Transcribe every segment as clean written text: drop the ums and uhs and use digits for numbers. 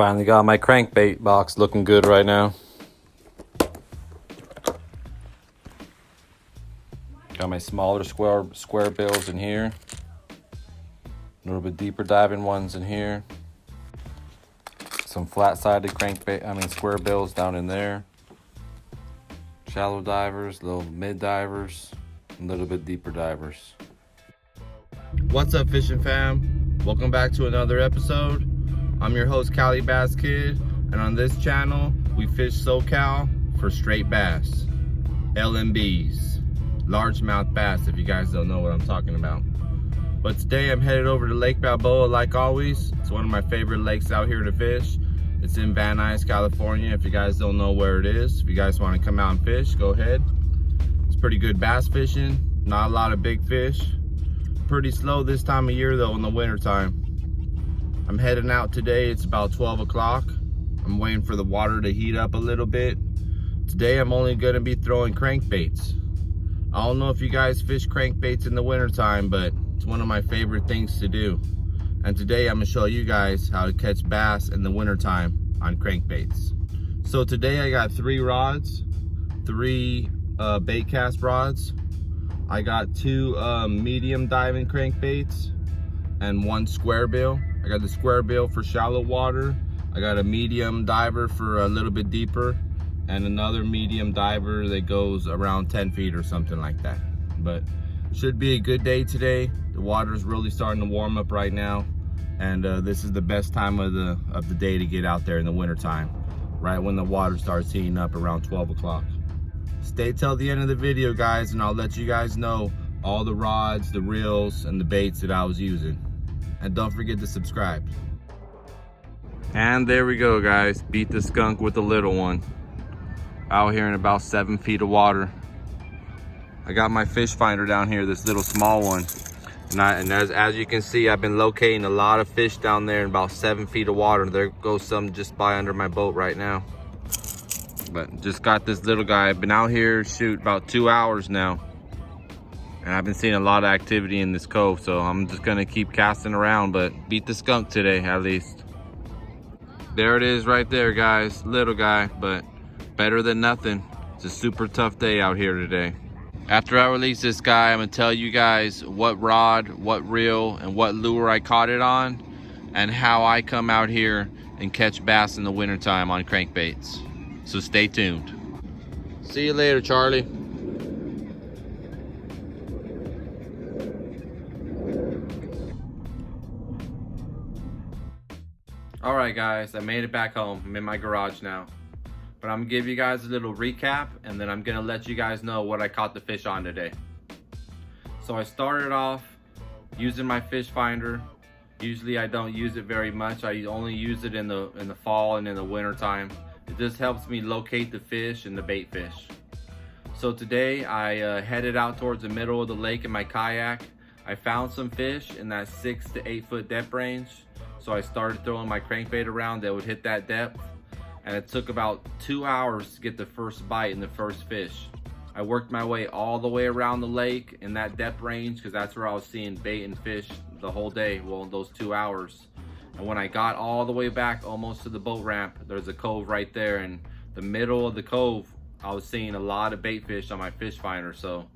Finally got my crankbait box looking good right now. Got my smaller square bills in here. A little bit deeper diving ones in here. Some flat-sided square bills down in there. Shallow divers, little mid divers, a little bit deeper divers. What's up, fishing fam? Welcome back to another episode. I'm your host, Cali Bass Kid, and on this channel, we fish SoCal for straight bass, LMBs, largemouth bass, if you guys don't know what I'm talking about. But today I'm headed over to Lake Balboa like always. It's one of my favorite lakes out here to fish. It's in Van Nuys, California. If you guys don't know where it is, if you guys want to come out and fish, go ahead. It's pretty good bass fishing, not a lot of big fish. Pretty slow this time of year though in the winter time. I'm heading out today. It's about 12 o'clock. I'm waiting for the water to heat up a little bit. Today I'm only going to be throwing crankbaits. I don't know if you guys fish crankbaits in the winter time, but it's one of my favorite things to do. And today I'm going to show you guys how to catch bass in the winter time on crankbaits. So today I got 3 rods, 3 bait cast rods. I got 2 medium diving crankbaits and 1 square bill. I got the square bill for shallow water. I got a medium diver for a little bit deeper, and another medium diver that goes around 10 feet or something like that. But it should be a good day today. The water's really starting to warm up right now, and this is the best time of the day to get out there in the winter time, right when the water starts heating up around 12 o'clock. Stay till the end of the video, guys, and I'll let you guys know all the rods, the reels, and the baits that I was using. And don't forget to subscribe. And there we go, guys. Beat the skunk with the little one. Out here in about 7 feet of water. I got my fish finder down here, this little small one. And as you can see, I've been locating a lot of fish down there in about 7 feet of water. There goes some just by under my boat right now. But just got this little guy. I've been out here, about 2 hours now. And I've been seeing a lot of activity in this cove, so I'm just gonna keep casting around, but beat the skunk today at least. There it is right there, guys. Little guy, but better than nothing. It's a super tough day out here today. After I release this guy, I'm gonna tell you guys what rod, what reel, and what lure I caught it on, and how I come out here and catch bass in the wintertime on crankbaits. So stay tuned. See you later, Charlie. All right, guys, I made it back home. I'm in my garage now. But I'm gonna give you guys a little recap, and then I'm gonna let you guys know what I caught the fish on today. So I started off using my fish finder. Usually I don't use it very much. I only use it in the fall and in the winter time. It just helps me locate the fish and the bait fish. So today I headed out towards the middle of the lake in my kayak. I found some fish in that 6 to 8 foot depth range. So I started throwing my crankbait around that would hit that depth. And it took about 2 hours to get the first bite and the first fish. I worked my way all the way around the lake in that depth range because that's where I was seeing bait and fish the whole day, well, those 2 hours. And when I got all the way back almost to the boat ramp, there's a cove right there. In the middle of the cove, I was seeing a lot of bait fish on my fish finder. So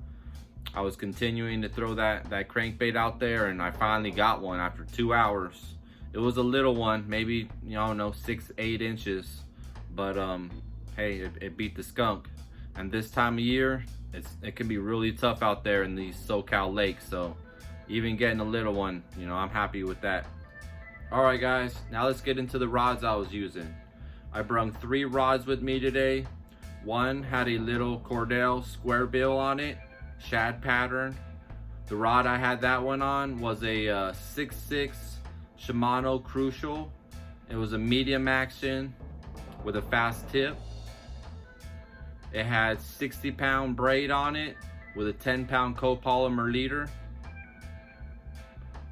I was continuing to throw that crankbait out there, and I finally got one after 2 hours. It was a little one, maybe, I don't know, 6-8 inches, but hey, it beat the skunk. And this time of year, it can be really tough out there in these SoCal lakes, so even getting a little one, I'm happy with that. All right, guys, now let's get into the rods I was using. I brung 3 rods with me today. One had a little Cordell square bill on it, shad pattern. The rod I had that one on was a 6'6" Shimano Crucial. It was a medium action with a fast tip. It had 60-pound braid on it with a 10-pound copolymer leader.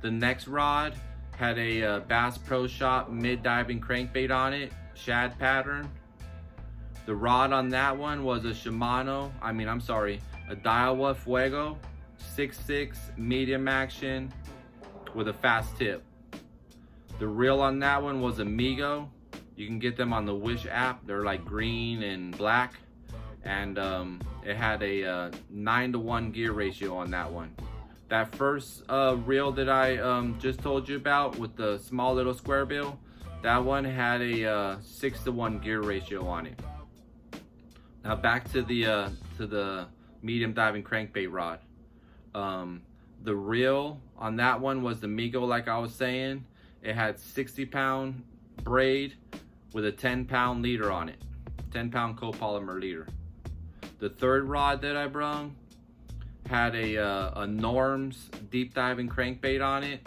The next rod had a Bass Pro Shop mid-diving crankbait on it, shad pattern. The rod on that one was a Daiwa Fuego 6'6" medium action with a fast tip. The reel on that one was a Migo You can get them on the Wish app. They're like green and black. And it had a 9-to-1 gear ratio on that one. That first reel that I just told you about with the small little square bill, that one had a 6-to-1 gear ratio on it. Now back to the medium diving crankbait rod. The reel on that one was the Migo, like I was saying. It had 60-pound braid with a 10-pound leader on it, 10-pound copolymer leader. The third rod that I brung had a Norms deep diving crankbait on it.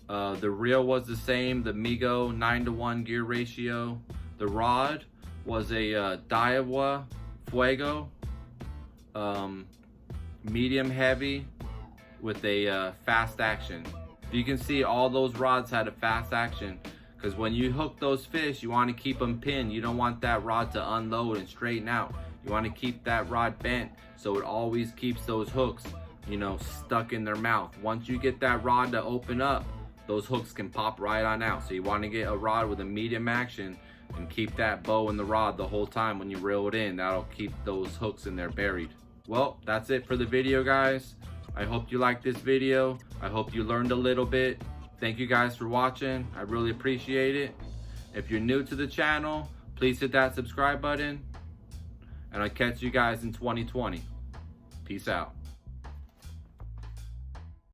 The reel was the same, the Migo 9-to-1 gear ratio. The rod was a Daiwa Fuego, medium heavy with a fast action. You can see all those rods had a fast action, because when you hook those fish, you want to keep them pinned. You don't want that rod to unload and straighten out. You want to keep that rod bent so it always keeps those hooks, you know, stuck in their mouth. Once you get that rod to open up, those hooks can pop right on out. So you want to get a rod with a medium action and keep that bow in the rod the whole time when you reel it in. That'll keep those hooks in there buried. Well, that's it for the video, guys. I hope you liked this video. I hope you learned a little bit. Thank you guys for watching. I really appreciate it. If you're new to the channel, please hit that subscribe button. And I'll catch you guys in 2020. Peace out.